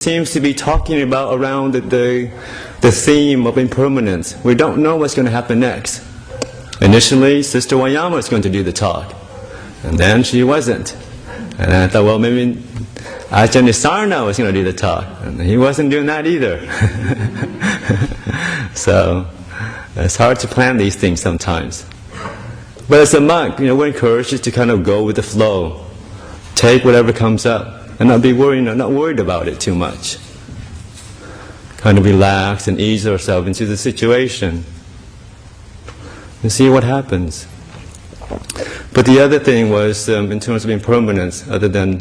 seems to be talking about around the theme of impermanence. We don't know what's going to happen next. Initially, Sister Wayama was going to do the talk, and then she wasn't. And I thought, well, maybe Ajahn Nisarna was going to do the talk, and he wasn't doing that either. So it's hard to plan these things sometimes. But as a monk, we're encouraged to kind of go with the flow, take whatever comes up, and not be worried, not worried about it too much. Kind of relax and ease ourselves into the situation and see what happens. But the other thing was, in terms of impermanence, other than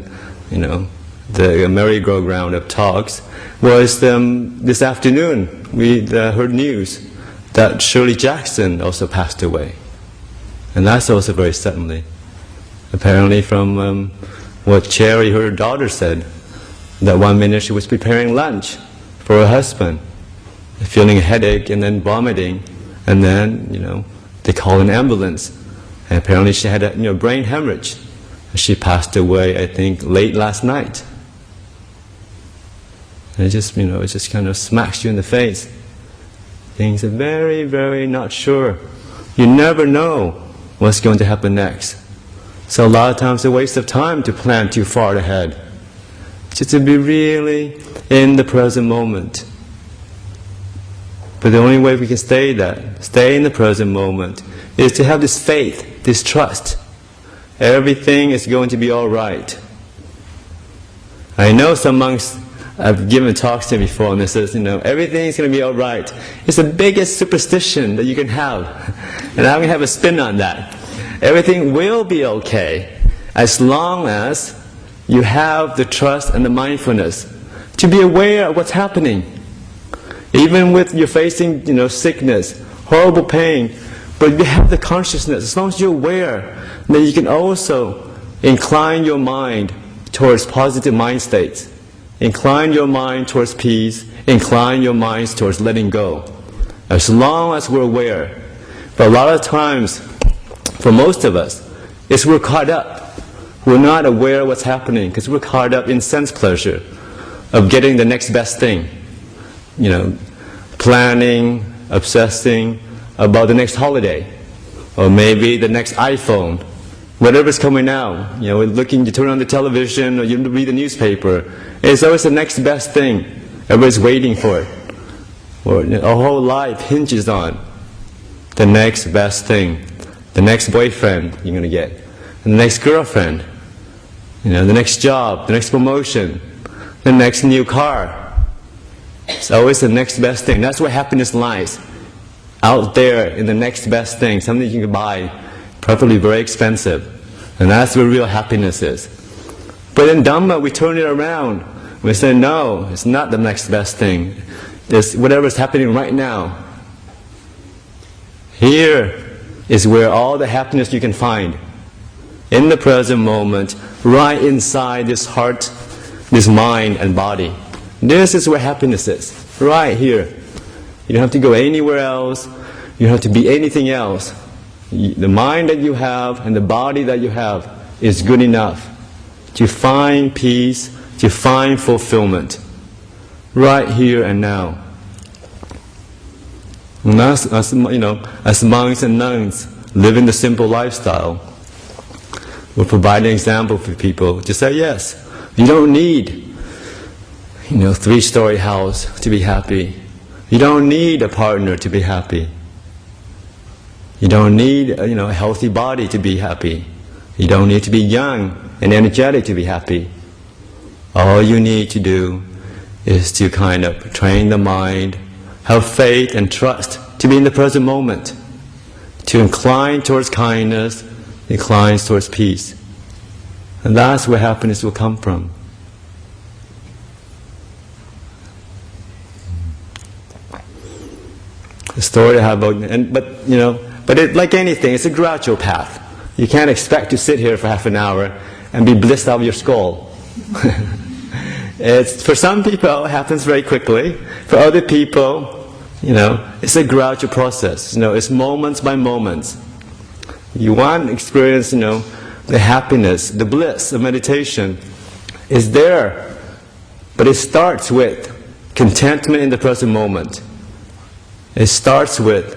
the merry-go-round of talks, was this afternoon we heard news that Shirley Jackson also passed away, and that's also very suddenly. Apparently, from what Cherry, her daughter, said, that one minute she was preparing lunch for her husband, feeling a headache and then vomiting, and then they called an ambulance, and apparently she had a brain hemorrhage. She passed away, I think, late last night. And it just kind of smacks you in the face. Things are very, very not sure. You never know what's going to happen next. So a lot of times it's a waste of time to plan too far ahead. Just to be really in the present moment. But the only way we can stay in the present moment, is to have this faith, this trust. Everything is going to be all right. I know some monks, I've given talks to before, and they says, everything's going to be all right. It's the biggest superstition that you can have. And I'm going to have a spin on that. Everything will be okay as long as you have the trust and the mindfulness to be aware of what's happening. Even with you're facing sickness, horrible pain, but you have the consciousness. As long as you're aware, then you can also incline your mind towards positive mind states. Incline your mind towards peace. Incline your minds towards letting go. As long as we're aware. But a lot of times, for most of us, is we're caught up. We're not aware of what's happening because we're caught up in sense pleasure of getting the next best thing. Planning, obsessing about the next holiday, or maybe the next iPhone, whatever's coming out. You turn on the television or you read the newspaper. It's always the next best thing. Everybody's waiting for it. Or our whole life hinges on the next best thing. The next boyfriend you're going to get, and the next girlfriend, the next job, the next promotion, the next new car. It's always the next best thing. That's where happiness lies. Out there in the next best thing, something you can buy, probably very expensive. And that's where real happiness is. But in Dhamma, we turn it around. We say, no, it's not the next best thing. It's whatever's happening right now. Here is where all the happiness you can find. In the present moment, right inside this heart, this mind and body. This is where happiness is. Right here. You don't have to go anywhere else. You don't have to be anything else. The mind that you have and the body that you have is good enough to find peace, to find fulfillment. Right here and now. And as monks and nuns living the simple lifestyle, we're providing an example for people to say, yes, you don't need 3-story house to be happy. You don't need a partner to be happy. You don't need a healthy body to be happy. You don't need to be young and energetic to be happy. All you need to do is to kind of train the mind, have faith and trust to be in the present moment, to incline towards kindness, inclines towards peace. And that's where happiness will come from. The story I have about, but like anything, it's a gradual path. You can't expect to sit here for half an hour and be blissed out of your skull. For some people, it happens very quickly. For other people, it's a gradual process. It's moments by moments. You want to experience, the happiness, the bliss of meditation is there But it starts with contentment in the present moment. It starts with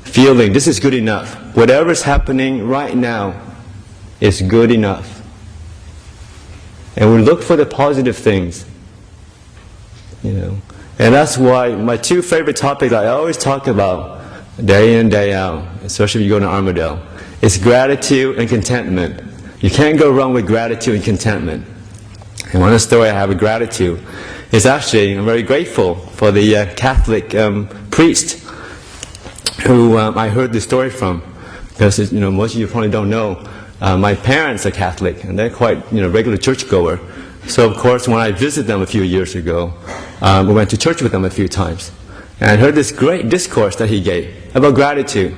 feeling this is good enough. Whatever's happening right now is good enough. And we look for the positive things. And that's why my two favorite topics I always talk about day in, day out, especially if you go to Armadale, is gratitude and contentment. You can't go wrong with gratitude and contentment. And one story I have with gratitude is actually, I'm very grateful for the Catholic priest who I heard this story from. Because most of you probably don't know, my parents are Catholic and they're quite regular churchgoer. So of course when I visited them a few years ago, we went to church with them a few times. And I heard this great discourse that he gave about gratitude.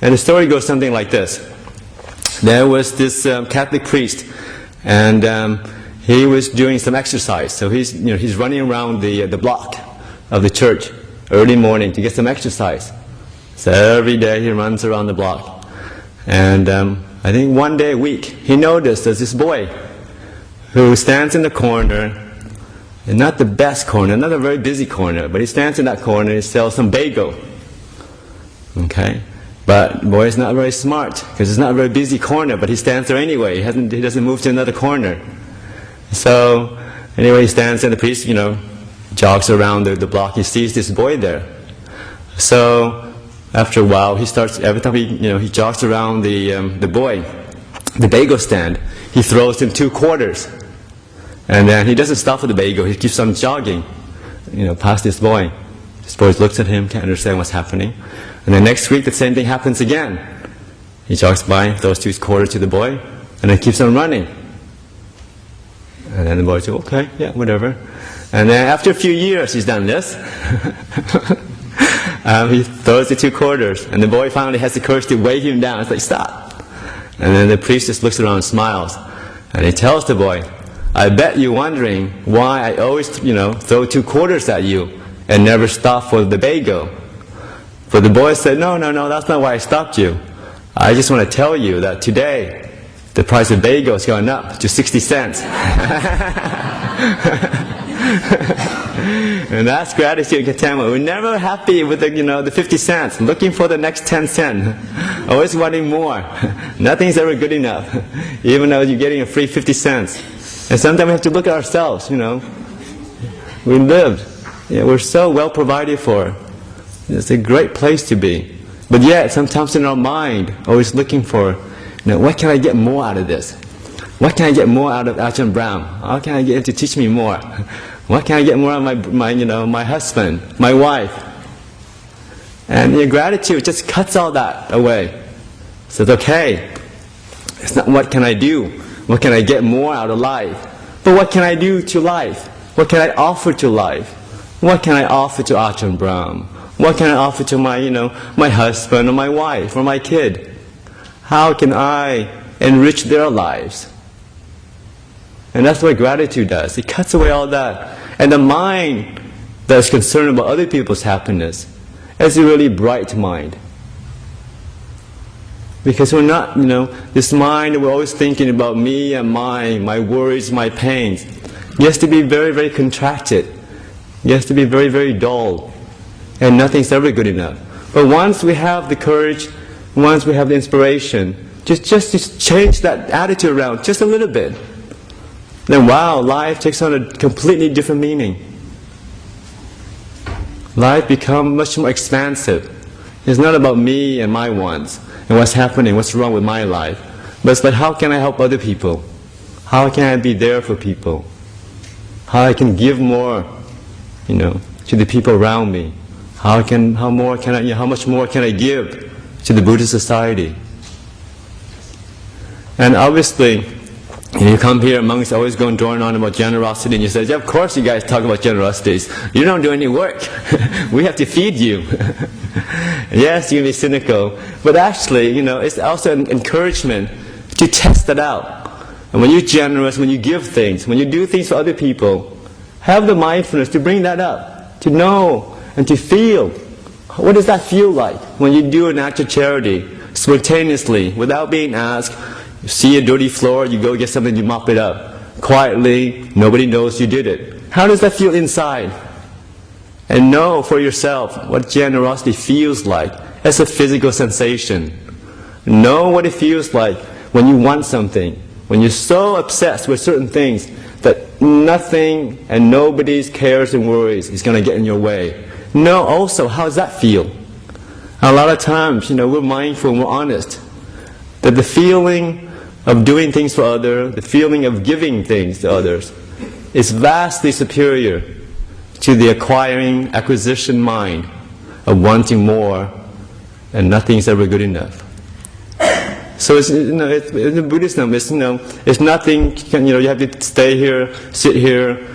And the story goes something like this. There was this Catholic priest, and he was doing some exercise. So he's running around the block of the church early morning to get some exercise. So every day he runs around the block. And I think one day a week he noticed there's this boy who stands in the corner, and not the best corner, not a very busy corner, but he stands in that corner and sells some bagel. Okay? But the boy is not very smart, because it's not a very busy corner, but he stands there anyway. He doesn't move to another corner. So, anyway, he stands and the priest, jogs around the block. He sees this boy there. So, after a while, every time he jogs around the boy, the bagel stand, he throws him 2 quarters. And then he doesn't stop for the bagel. He keeps on jogging, past this boy. This boy looks at him, can't understand what's happening. And then next week, the same thing happens again. He jogs by, throws 2 quarters to the boy, and then keeps on running. And then the boy says, okay, yeah, whatever. And then after a few years, he's done this. He throws the 2 quarters, and the boy finally has the courage to wave him down. It's like, stop. And then the priest just looks around and smiles. And he tells the boy, I bet you're wondering why I always, throw 2 quarters at you and never stop for the bagel. But the boy said, no, that's not why I stopped you. I just want to tell you that today, the price of bagel has gone up to 60 cents. And that's gratitude and contentment. We're never happy with the 50 cents, looking for the next 10 cents. Always wanting more. Nothing's ever good enough, even though you're getting a free 50 cents. And sometimes we have to look at ourselves, We lived. We're so well provided for. It's a great place to be. But yet, sometimes in our mind, always looking for, what can I get more out of this? What can I get more out of Ajahn Brahm? How can I get him to teach me more? What can I get more out of my husband, my wife? And gratitude just cuts all that away. Says, okay, it's not what can I do? What can I get more out of life? But what can I do to life? What can I offer to life? What can I offer to Ajahn Brahm? What can I offer to my husband or my wife or my kid? How can I enrich their lives? And that's what gratitude does. It cuts away all that. And the mind that is concerned about other people's happiness is a really bright mind. Because we're not, this mind, we're always thinking about me and my worries, my pains. It has to be very, very contracted. It has to be very, very dull. And nothing's ever good enough. But once we have the courage, once we have the inspiration, just change that attitude around just a little bit. Then wow, life takes on a completely different meaning. Life becomes much more expansive. It's not about me and my wants and what's happening, what's wrong with my life. But it's like, how can I help other people? How can I be there for people? How I can give more, to the people around me. How much more can I give to the Buddhist society? And obviously, you come here amongst always going drawing on about generosity, and you say, yeah, of course you guys talk about generosities. You don't do any work. We have to feed you. Yes, you can be cynical, but actually, it's also an encouragement to test that out. And when you're generous, when you give things, when you do things for other people, have the mindfulness to bring that up, to know and to feel. What does that feel like when you do an act of charity, spontaneously, without being asked? You see a dirty floor, you go get something, you mop it up. quietly, nobody knows you did it. How does that feel inside? And know for yourself what generosity feels like as a physical sensation. Know what it feels like when you want something, when you're so obsessed with certain things that nothing and nobody's cares and worries is going to get in your way. Know also, how does that feel? A lot of times, we're mindful and we're honest that the feeling of doing things for others, the feeling of giving things to others, is vastly superior to the acquisition mind of wanting more and nothing's ever good enough. So in Buddhism, it's nothing. You have to stay here, sit here,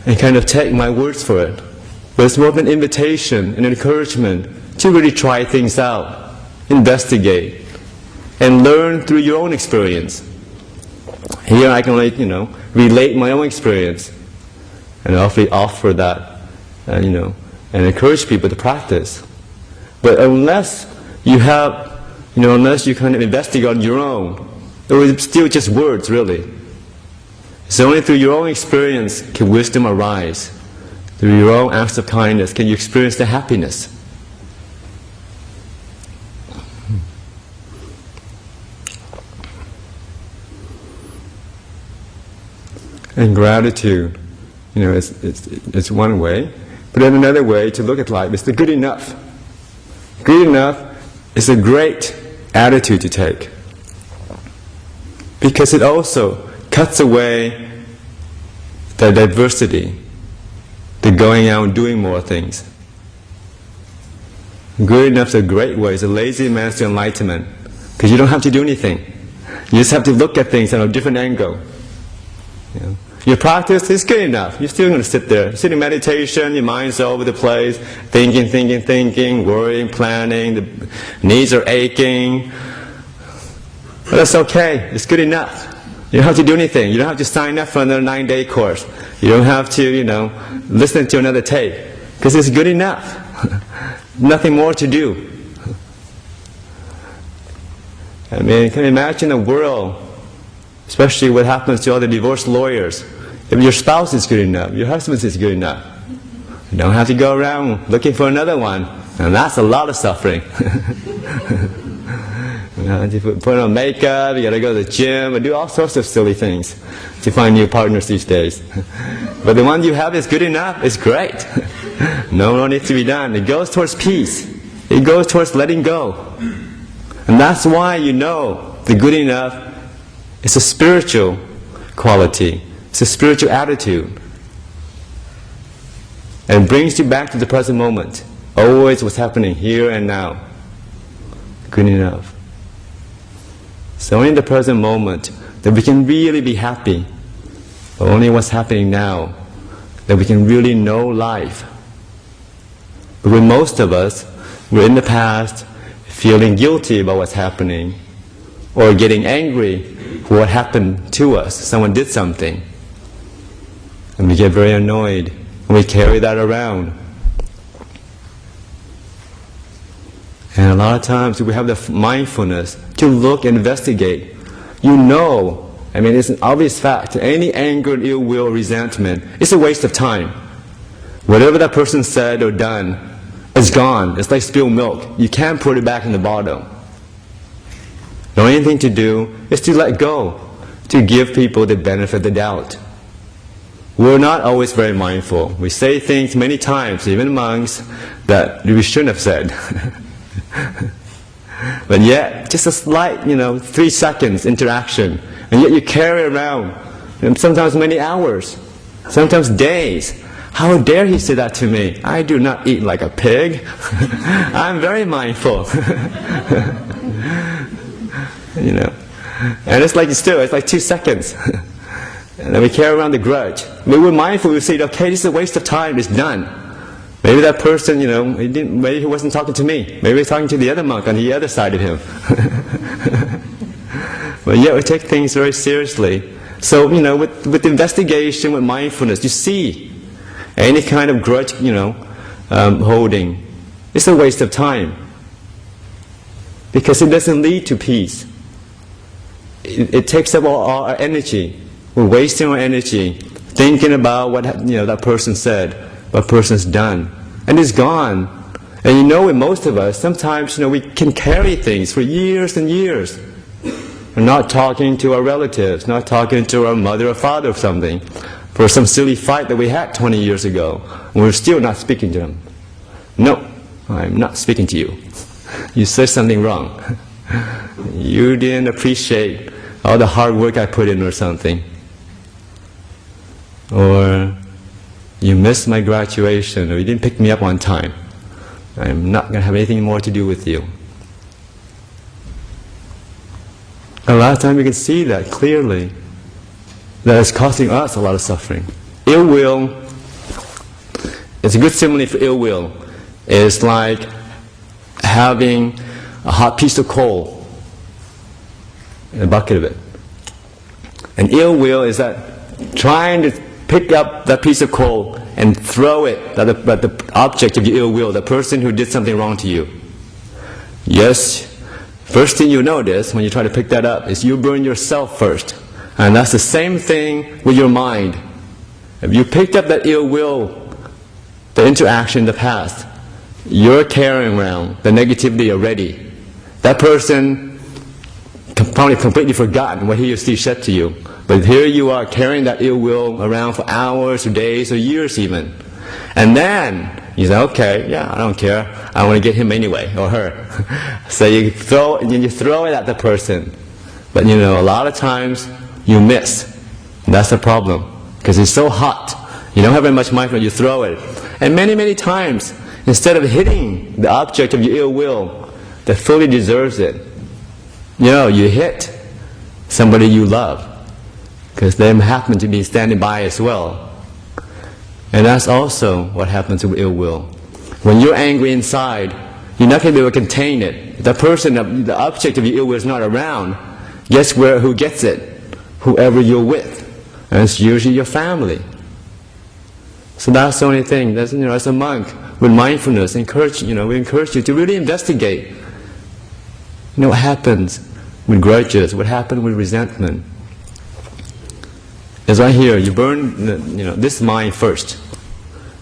and kind of take my words for it. But it's more of an invitation, an encouragement to really try things out, investigate, and learn through your own experience. Here I can relate my own experience, and offer that, and encourage people to practice. But unless you kind of investigate on your own, it was still just words, really. It's only through your own experience can wisdom arise. Through your own acts of kindness can you experience the happiness. And gratitude, it's one way. But then another way to look at life is the good enough. Good enough is a great attitude to take, because it also cuts away the diversity, the going out and doing more things. Good enough is a great way. It's a lazy man's enlightenment, because you don't have to do anything. You just have to look at things on a different angle. Your practice is good enough. You're still going to sit there. Sitting in meditation, your mind's all over the place, thinking, worrying, planning, the knees are aching. But that's okay. It's good enough. You don't have to do anything. You don't have to sign up for another 9-day course. You don't have to, listen to another tape, because it's good enough. Nothing more to do. I mean, can you imagine a world, especially what happens to all the divorced lawyers? If your spouse is good enough, your husband is good enough, you don't have to go around looking for another one, and that's a lot of suffering. You put on makeup, you got to go to the gym, and do all sorts of silly things to find new partners these days. But the one you have is good enough. It's great. No more needs to be done. It goes towards peace. It goes towards letting go. And that's why the good enough is a spiritual quality. It's a spiritual attitude. And brings you back to the present moment. Always what's happening here and now. Good enough. So only in the present moment that we can really be happy. Only what's happening now that we can really know life. But with most of us, we're in the past feeling guilty about what's happening, or getting angry for what happened to us. Someone did something, and we get very annoyed, and we carry that around. And a lot of times we have the mindfulness to look and investigate. It's an obvious fact, any anger, ill will, resentment, it's a waste of time. Whatever that person said or done is gone. It's like spilled milk. You can't put it back in the bottle. The only thing to do is to let go, to give people the benefit of the doubt. We're not always very mindful. We say things many times, even monks, that we shouldn't have said. But yet, just a slight, 3 seconds interaction, and yet you carry around, sometimes many hours, sometimes days. How dare he say that to me? I do not eat like a pig. I'm very mindful. And it's like 2 seconds. And then we carry around the grudge. Maybe we're mindful, we say, okay, this is a waste of time, it's done. Maybe that person, maybe he wasn't talking to me. Maybe he was talking to the other monk on the other side of him. But yet we take things very seriously. So, with investigation, with mindfulness, you see any kind of grudge, holding, it's a waste of time. Because it doesn't lead to peace. It takes up all our energy. we're wasting our energy thinking about what that person said, what person's done, and it's gone. And with most of us, sometimes we can carry things for years and years. We're not talking to our relatives, not talking to our mother or father or something, for some silly fight that we had 20 years ago, and we're still not speaking to them. No, I'm not speaking to you. You said something wrong. You didn't appreciate all the hard work I put in or something. Or you missed my graduation, or you didn't pick me up on time. I'm not going to have anything more to do with you. A lot of times we can see that clearly, that it's costing us a lot of suffering. Ill will, it's a good simile for ill will. It's like having a hot piece of coal in a bucket of it. And ill will is that trying to pick up that piece of coal and throw it at the object of your ill will, the person who did something wrong to you. Yes, first thing you notice when you try to pick that up is you burn yourself first. And that's the same thing with your mind. If you picked up that ill will, the interaction in the past, you're carrying around the negativity already. That person probably completely forgotten what he or she said to you. But here you are carrying that ill will around for hours or days or years even. And then you say, okay, yeah, I don't care. I want to get him anyway, or her. So you throw it at the person. But a lot of times you miss. And that's the problem. Because it's so hot. You don't have very much mindfulness, you throw it. And many, many times, instead of hitting the object of your ill will that fully deserves it, you hit somebody you love. Because they happen to be standing by as well. And that's also what happens with ill will. When you're angry inside, you're not going to be able to contain it. If the person, the object of your ill will is not around, guess who gets it? Whoever you're with. And it's usually your family. So that's the only thing. That's, as a monk, with mindfulness, we encourage you to really investigate. What happens with grudges, what happens with resentment. It's right here, you burn this mind first.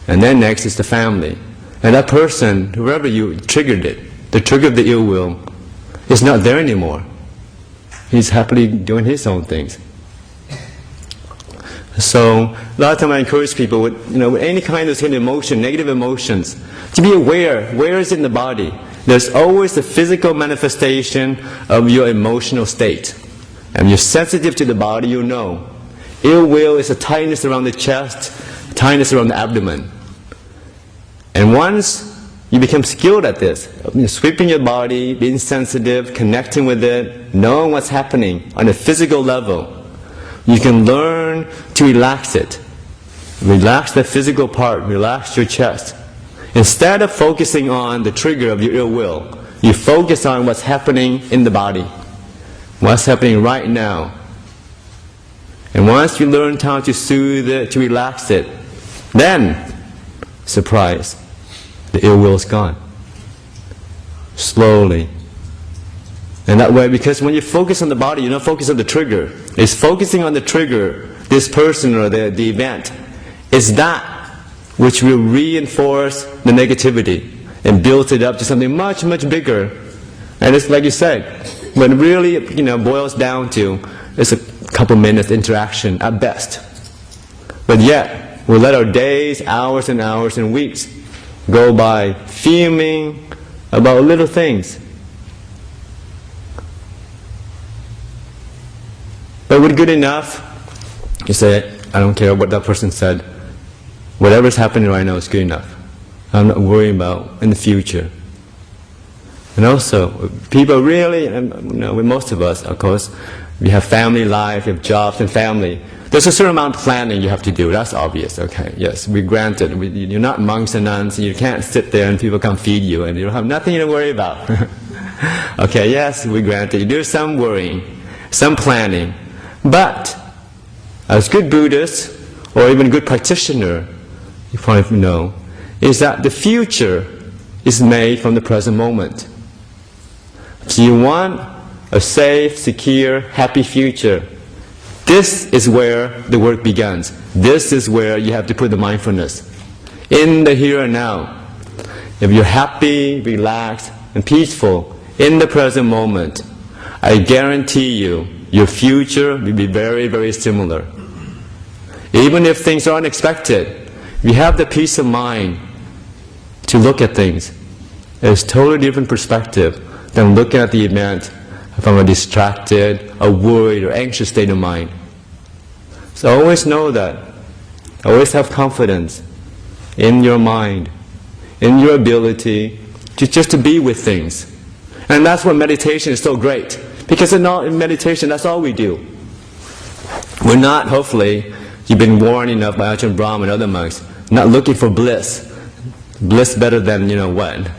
And then next is the family. And that person, whoever you triggered it, the trigger of the ill will, is not there anymore. He's happily doing his own things. So a lot of times I encourage people with any kind of emotion, negative emotions, to be aware, where is it in the body? There's always the physical manifestation of your emotional state. And you're sensitive to the body, you know. Ill will is a tightness around the chest, tightness around the abdomen. And once you become skilled at this, sweeping your body, being sensitive, connecting with it, knowing what's happening on a physical level, you can learn to relax it. Relax the physical part, relax your chest. Instead of focusing on the trigger of your ill will, you focus on what's happening in the body, what's happening right now. And once you learn how to soothe it, to relax it, then, surprise, the ill will is gone. Slowly. And that way, because when you focus on the body, you don't focus on the trigger. It's focusing on the trigger, this person or the event. It's that which will reinforce the negativity and build it up to something much, much bigger. And it's like you said, when it really boils down to, it's a couple minutes interaction at best. But yet, we let our days, hours and hours and weeks go by fuming about little things. But with good enough, you say, I don't care what that person said. Whatever's happening right now is good enough. I'm not worrying about in the future. And also, people really, with most of us, of course, we have family life, we have jobs and family. There's a certain amount of planning you have to do. That's obvious, okay? Yes, we granted. You're not monks and nuns, and you can't sit there and people come feed you, and you don't have nothing to worry about. Okay, yes, we granted. You do some worrying, some planning. But, as good Buddhists, or even good practitioner, you probably know, is that the future is made from the present moment. So you want a safe, secure, happy future. This is where the work begins. This is where you have to put the mindfulness. In the here and now. If you're happy, relaxed, and peaceful in the present moment, I guarantee you, your future will be very, very similar. Even if things are unexpected, you have the peace of mind to look at things. It's a totally different perspective than looking at the event from a distracted, a worried, or anxious state of mind. So always know that. Always have confidence in your mind, in your ability to just to be with things. And that's why meditation is so great. Because in meditation, that's all we do. We're not, hopefully, you've been warned enough by Ajahn Brahm and other monks, not looking for bliss. Bliss better than what.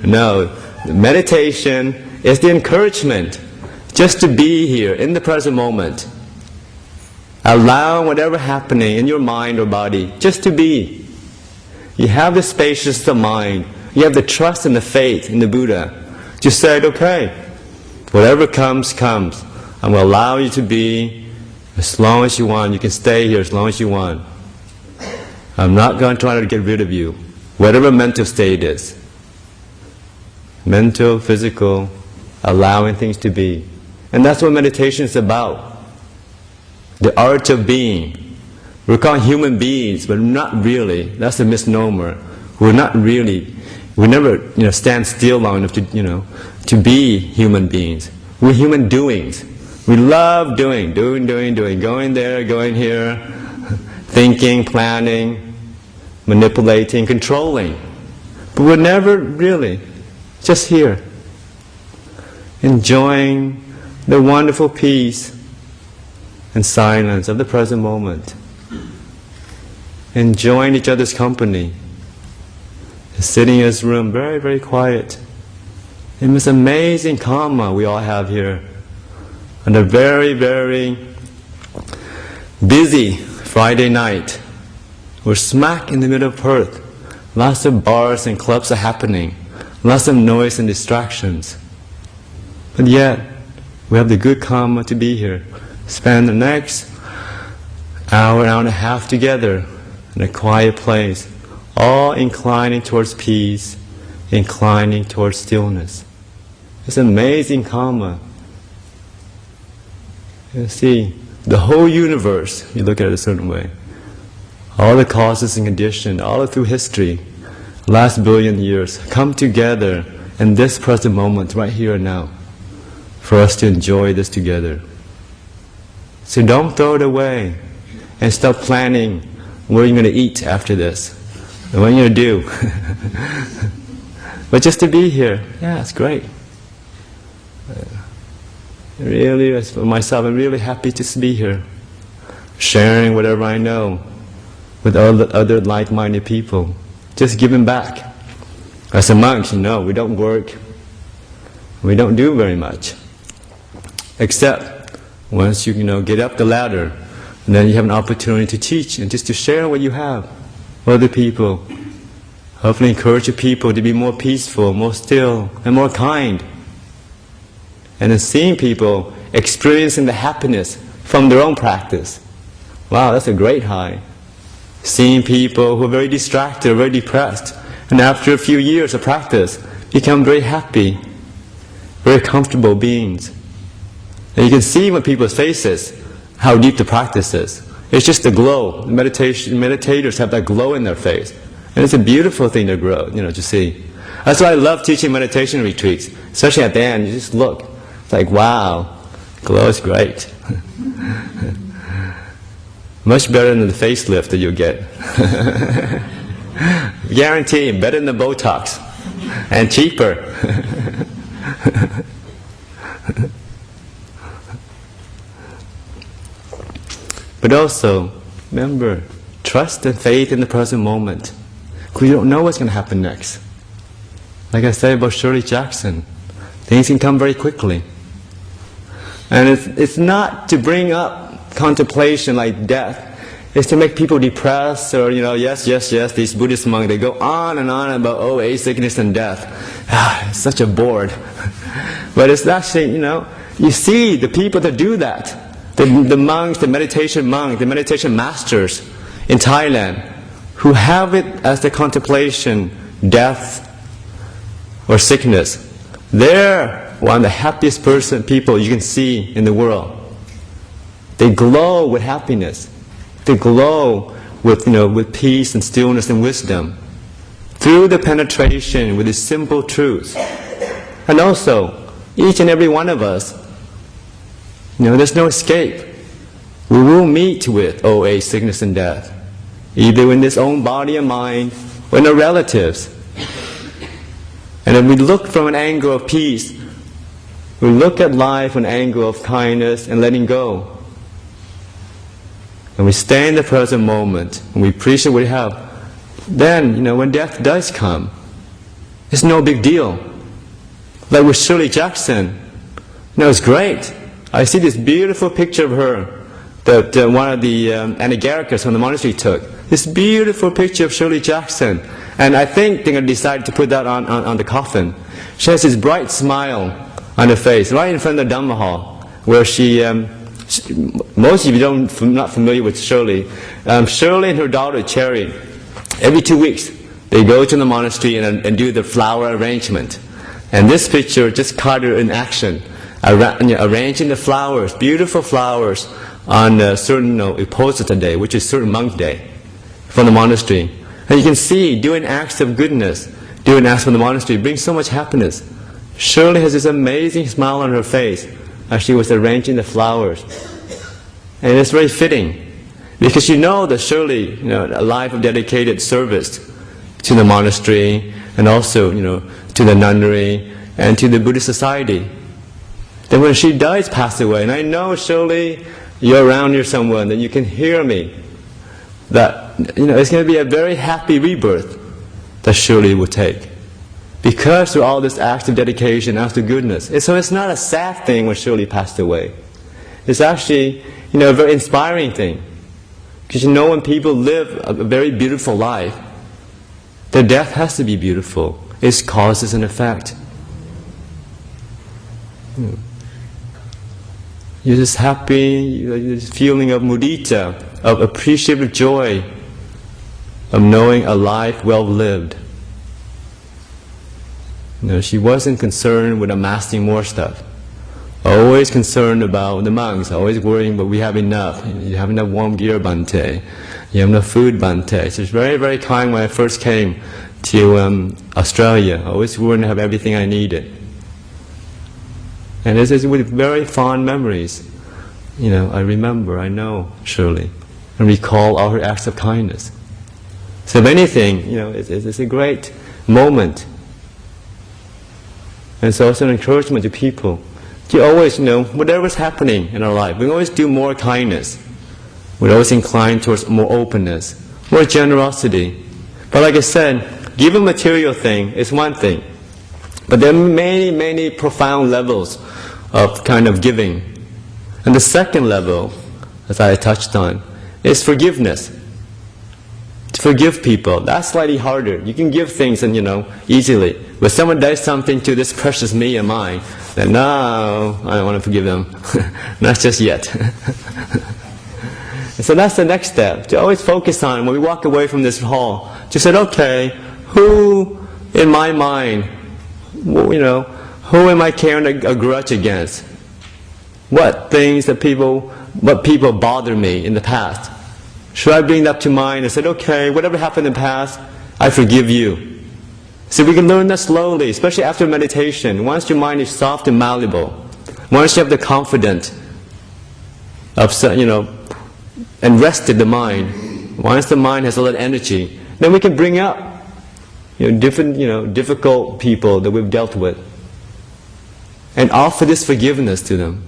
No, meditation is the encouragement just to be here in the present moment. Allow whatever happening in your mind or body just to be. You have the spaciousness of mind. You have the trust and the faith in the Buddha. Just said, okay, whatever comes, comes. I'm going to allow you to be as long as you want. You can stay here as long as you want. I'm not going to try to get rid of you. Whatever mental state is. Mental, physical, allowing things to be. And that's what meditation is about. The art of being. We're called human beings, but not really. That's a misnomer. We're not really. We never, stand still long enough to be human beings. We're human doings. We love doing. Going there, going here, thinking, planning, manipulating, controlling. But we're never really just here, enjoying the wonderful peace and silence of the present moment, enjoying each other's company, sitting in this room very, very quiet, in this amazing karma we all have here, on a very, very busy Friday night. We're smack in the middle of Perth. Lots of bars and clubs are happening. Lots of noise and distractions. But yet, we have the good karma to be here. Spend the next hour and a half together in a quiet place, all inclining towards peace, inclining towards stillness. It's amazing karma. You see, the whole universe, you look at it a certain way, all the causes and conditions, all through history, last billion years, come together in this present moment, right here and now, for us to enjoy this together. So don't throw it away and start planning what you're going to eat after this, and what you're going to do. But just to be here, yeah, it's great. Really, as for myself, I'm really happy to be here, sharing whatever I know with other like-minded people, just giving back. As a monk, we don't work, we don't do very much, except once you get up the ladder, and then you have an opportunity to teach and just to share what you have with other people. Hopefully encourage your people to be more peaceful, more still, and more kind. And then seeing people experiencing the happiness from their own practice. Wow, that's a great high. Seeing people who are very distracted, very depressed, and after a few years of practice, become very happy, very comfortable beings. And you can see on people's faces how deep the practice is. It's just the glow. Meditators have that glow in their face. And it's a beautiful thing to grow, to see. That's why I love teaching meditation retreats. Especially at the end, you just look. It's like, wow, glow is great. Much better than the facelift that you'll get. Guaranteed, better than the Botox. And cheaper. But also, remember, trust and faith in the present moment. Because you don't know what's going to happen next. Like I said about Shirley Jackson, things can come very quickly. And it's not to bring up contemplation like death. It's to make people depressed or, yes, these Buddhist monks, they go on and on about, age, sickness, and death. It's such a bore. But it's actually, you see the people that do that, The monks, the meditation monks, the meditation masters in Thailand, who have it as the contemplation, death or sickness, they're one of the happiest people you can see in the world. They glow with happiness. They glow with peace and stillness and wisdom through the penetration with the simple truths. And also, each and every one of us, there's no escape. We will meet with OA, sickness and death, either in this own body and mind or in our relatives. And if we look from an angle of peace, we look at life from an angle of kindness and letting go. And we stay in the present moment, and we appreciate what we have. Then, when death does come, it's no big deal. Like with Shirley Jackson, it's great. I see this beautiful picture of her that one of the Anagarikas from the monastery took. This beautiful picture of Shirley Jackson. And I think they're going to decide to put that on the coffin. She has this bright smile on her face, right in front of the Dhamma hall, where most of you not familiar with Shirley. Shirley and her daughter Cherry, every 2 weeks, they go to the monastery and do the flower arrangement. And this picture just caught her in action, arranging the flowers, beautiful flowers, on a certain Uposatha day, which is certain monk day, from the monastery. And you can see, doing acts of goodness, doing acts from the monastery brings so much happiness. Shirley has this amazing smile on her face as she was arranging the flowers. And it's very fitting, because that Shirley, a life of dedicated service to the monastery, and also, to the nunnery, and to the Buddhist society. Then when she does pass away, and I know, Shirley, you're around here somewhere, that you can hear me, that, it's going to be a very happy rebirth that Shirley will take. Because through all this acts of dedication, acts of goodness. So it's not a sad thing when Shirley passed away. It's actually, a very inspiring thing. Because when people live a very beautiful life, their death has to be beautiful. It's causes and effect. You're just happy, this feeling of mudita, of appreciative joy, of knowing a life well lived. She wasn't concerned with amassing more stuff. Always concerned about the monks, always worrying, but we have enough. You have enough warm gear, Bhante. You have enough food, Bhante. So it's very, very kind when I first came to Australia. I always wanted to have everything I needed. And this is with very fond memories. I remember, I know Shirley, and recall all her acts of kindness. So if anything, it's a great moment. And it's also an encouragement to people. To always, whatever's happening in our life, we always do more kindness. We're always inclined towards more openness, more generosity. But like I said, give a material thing is one thing. But there are many, many profound levels of kind of giving. And the second level, as I touched on, is forgiveness. To forgive people, that's slightly harder. You can give things and easily. But someone does something to this precious me and mine, then no, I don't want to forgive them. Not just yet. So that's the next step. To always focus on, when we walk away from this hall, to say, okay, who in my mind, who am I carrying a grudge against? What people bother me in the past? Should I bring that to mind and say, okay, whatever happened in the past, I forgive you. So we can learn that slowly, especially after meditation. Once your mind is soft and malleable, once you have the confidence of, and rested the mind, once the mind has a lot of energy, then we can bring up, different, difficult people that we've dealt with, and offer this forgiveness to them.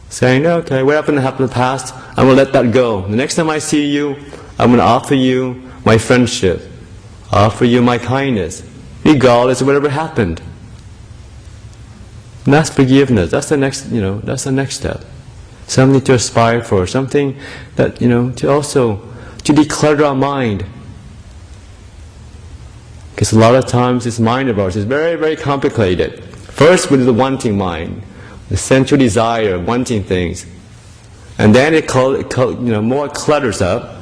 Saying, okay, what happened in the past, I'm going to let that go. The next time I see you, I'm going to offer you my friendship, offer you my kindness, regardless of whatever happened. And that's forgiveness. That's the next, that's the next step. Something to aspire for, something that, to also, to declutter our mind. Because a lot of times this mind of ours is very, very complicated. First with the wanting mind, the sensual desire, wanting things. And then it more clutters up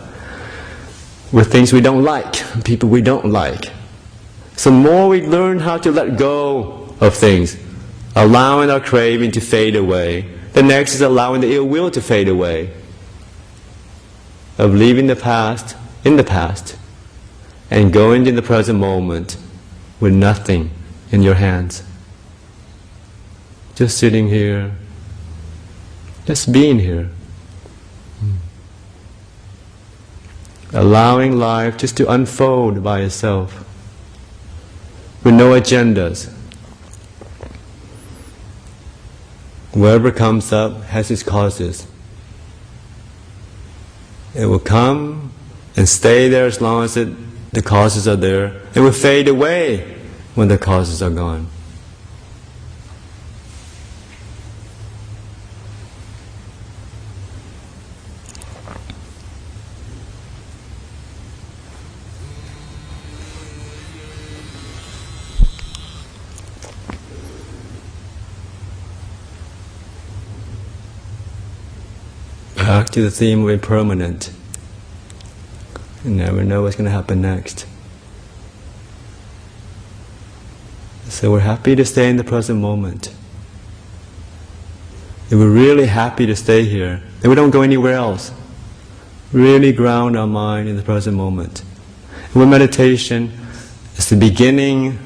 with things we don't like, people we don't like. So the more we learn how to let go of things, allowing our craving to fade away, the next is allowing the ill will to fade away, of leaving the past in the past and going in the present moment with nothing in your hands. Just sitting here, just being here. Allowing life just to unfold by itself, with no agendas. Whatever comes up has its causes. It will come and stay there as long as the causes are there. It will fade away when the causes are gone. Back to the theme of impermanent. You never know what's going to happen next. So we're happy to stay in the present moment. If we're really happy to stay here, then we don't go anywhere else. Really ground our mind in the present moment. And with meditation, it's the beginning,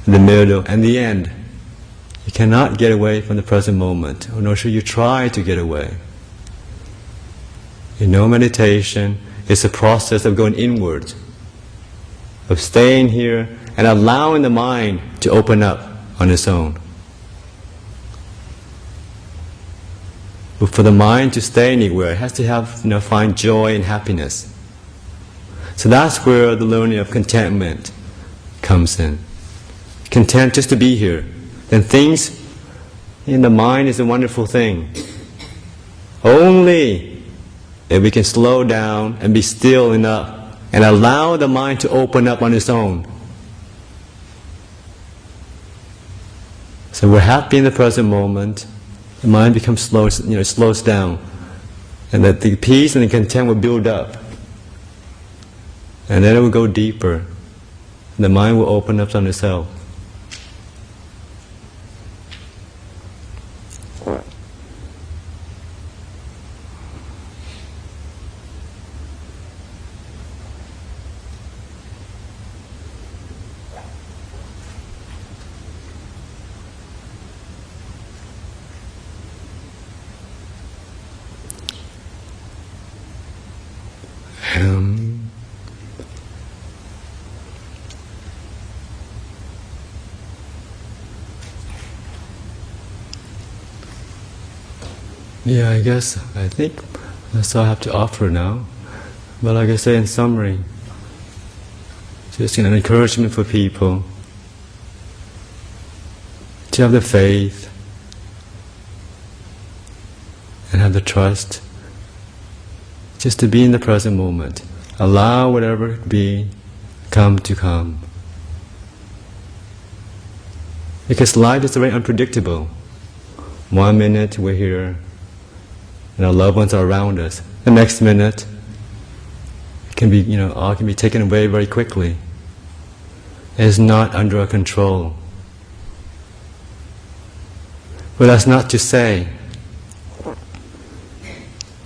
the middle, and the end. You cannot get away from the present moment, or nor should you try to get away. You know, meditation is a process of going inward, of staying here and allowing the mind to open up on its own. But for the mind to stay anywhere, it has to have, find joy and happiness. So that's where the learning of contentment comes in. Content just to be here. Then things in the mind is a wonderful thing. Only if we can slow down and be still enough and allow the mind to open up on its own. So we're happy in the present moment. The mind becomes slow, slows down, and that the peace and the content will build up, and then it will go deeper. The mind will open up on itself. Yeah, I think that's all I have to offer now. But like I say in summary, just an encouragement for people to have the faith and have the trust, just to be in the present moment. Allow whatever it be come to come. Because life is very unpredictable. 1 minute we're here, and our loved ones are around us. The next minute, it can be, all can be taken away very quickly. It's not under our control. But that's not to say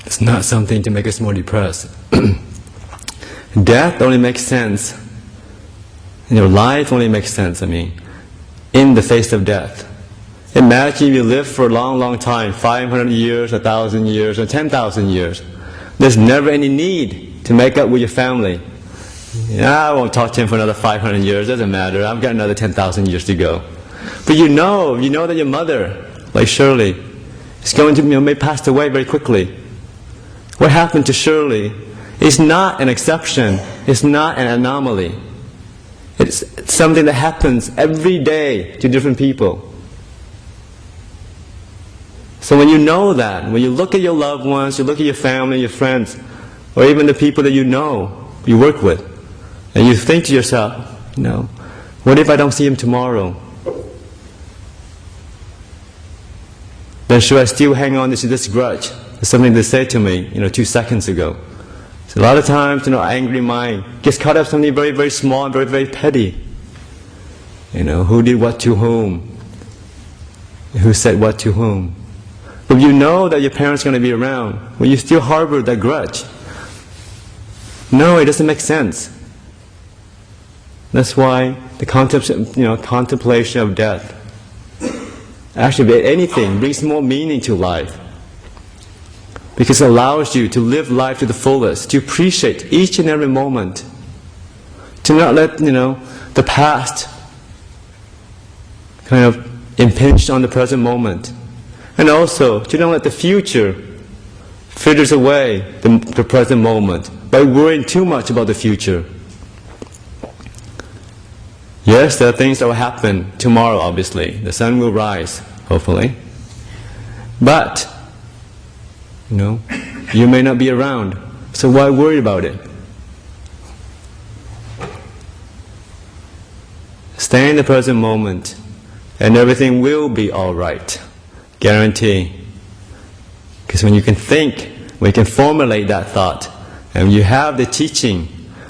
it's not something to make us more depressed. Death only makes sense. Life only makes sense, in the face of death. Imagine if you live for a long, long time, 500 years, 1,000 years, or 10,000 years. There's never any need to make up with your family. I won't talk to him for another 500 years, doesn't matter, I've got another 10,000 years to go. But you know that your mother, like Shirley, is going to may pass away very quickly. What happened to Shirley is not an exception, it's not an anomaly. It's something that happens every day to different people. So when you know that, when you look at your loved ones, you look at your family, your friends, or even the people that you work with, and you think to yourself, what if I don't see him tomorrow? Then should I still hang on to this grudge? something they said to me, 2 seconds ago. So a lot of times, angry mind gets caught up in something very, very small and very, very petty. Who did what to whom? Who said what to whom? But you know that your parents are going to be around, will you still harbor that grudge? No, it doesn't make sense. That's why the contemplation of death, actually anything, brings more meaning to life. Because it allows you to live life to the fullest, to appreciate each and every moment, to not let the past kind of impinge on the present moment, and also to not let the future fritters away the present moment by worrying too much about the future. Yes, there are things that will happen tomorrow, obviously. The sun will rise, hopefully. But, you may not be around, so why worry about it? Stay in the present moment, and everything will be all right. Guarantee. Because when you can think, when you can formulate that thought, and you have the teaching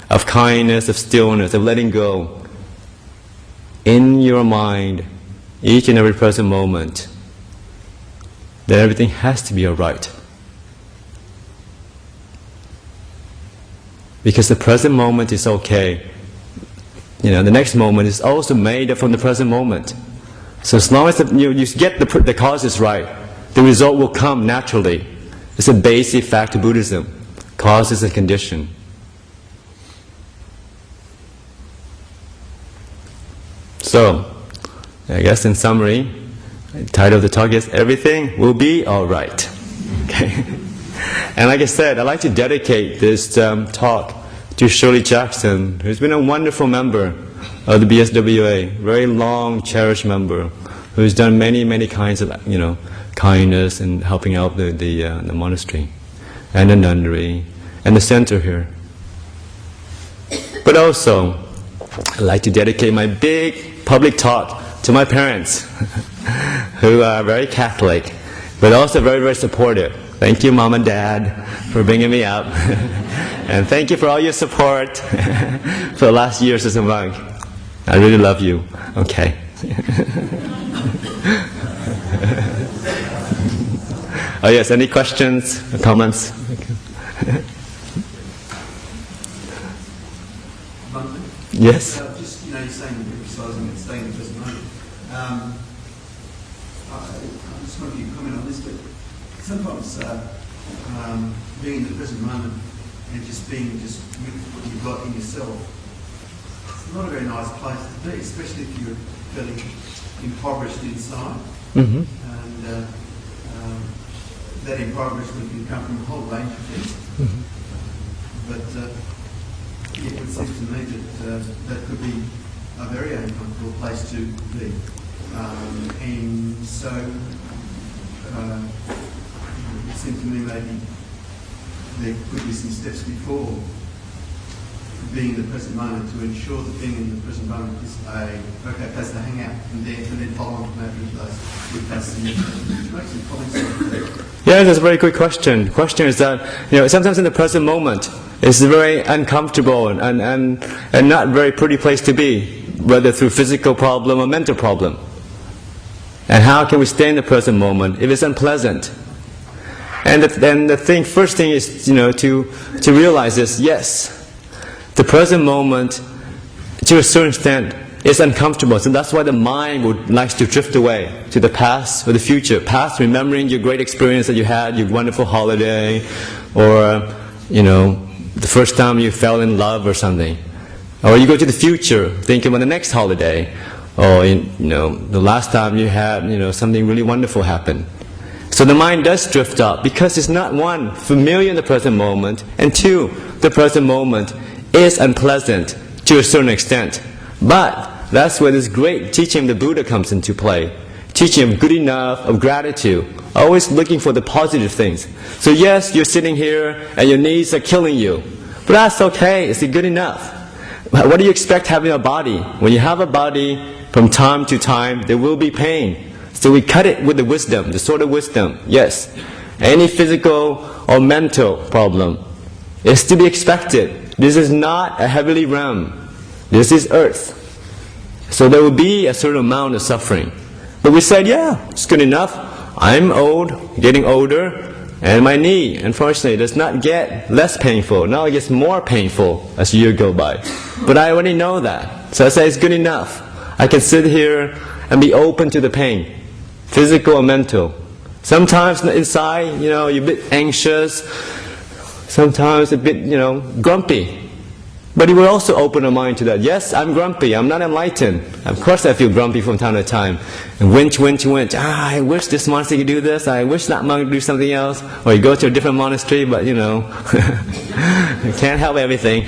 of kindness, of stillness, of letting go, in your mind, each and every present moment, then everything has to be all right. Because the present moment is okay. The next moment is also made up from the present moment. So as long as you get the causes right, the result will come naturally. It's a basic fact of Buddhism. Cause is a condition. So, I guess in summary, the title of the talk is Everything Will Be Alright. Okay? And like I said, I'd like to dedicate this talk to Shirley Jackson, who's been a wonderful member of the BSWA, very long, cherished member, who's done many, many kinds of, kindness and helping out the monastery, and the nunnery, and the center here. But also, I'd like to dedicate my big public talk to my parents, who are very Catholic, but also very, very supportive. Thank you, Mom and Dad, for bringing me up. And thank you for all your support for the last years as a monk. I really love you. Okay. Oh yes, any questions or comments? Yes? Just, you're saying exercising and staying in the present moment. I just wonder if you can comment on this, but sometimes being in the present moment and just being with what you've got in yourself, it's not a very nice place to be, especially if you're feeling impoverished inside. Mm-hmm. And that impoverishment can come from a whole range of things. Mm-hmm. But it would seem to me that that could be a very uncomfortable place to be. And so it seemed to me maybe there could be some steps before being in the present moment to ensure that being in the present moment is a place to hang out and then follow on from that into those good places. Make some comments on that. Yeah, that's a very good question. The question is that, sometimes in the present moment, it's a very uncomfortable and not very pretty place to be, whether through physical problem or mental problem. And how can we stay in the present moment if it's unpleasant? And the first thing is, to realize this, yes, the present moment, to a certain extent, is uncomfortable. So that's why the mind likes to drift away to the past or the future. Past, remembering your great experience that you had, your wonderful holiday, or, the first time you fell in love or something. Or you go to the future, thinking about the next holiday, or, the last time you had, something really wonderful happen. So the mind does drift up because it's not, one, familiar in the present moment, and two, the present moment is unpleasant to a certain extent. But that's where this great teaching of the Buddha comes into play. Teaching of good enough, of gratitude, always looking for the positive things. So yes, you're sitting here and your knees are killing you, but that's okay, it's good enough. What do you expect having a body? When you have a body, from time to time, there will be pain. So we cut it with the wisdom, the sword of wisdom. Yes, any physical or mental problem. It's to be expected. This is not a heavenly realm. This is earth. So there will be a certain amount of suffering. But we said, yeah, it's good enough. I'm old, getting older, and my knee, unfortunately, does not get less painful. Now it gets more painful as years go by. But I already know that. So I say it's good enough. I can sit here and be open to the pain, physical or mental. Sometimes inside, you're a bit anxious, sometimes a bit, grumpy. But you will also open your mind to that. Yes, I'm grumpy, I'm not enlightened. Of course I feel grumpy from time to time. And winch. I wish this monastery could do this, I wish that monk could do something else. Or you go to a different monastery, but you can't help everything.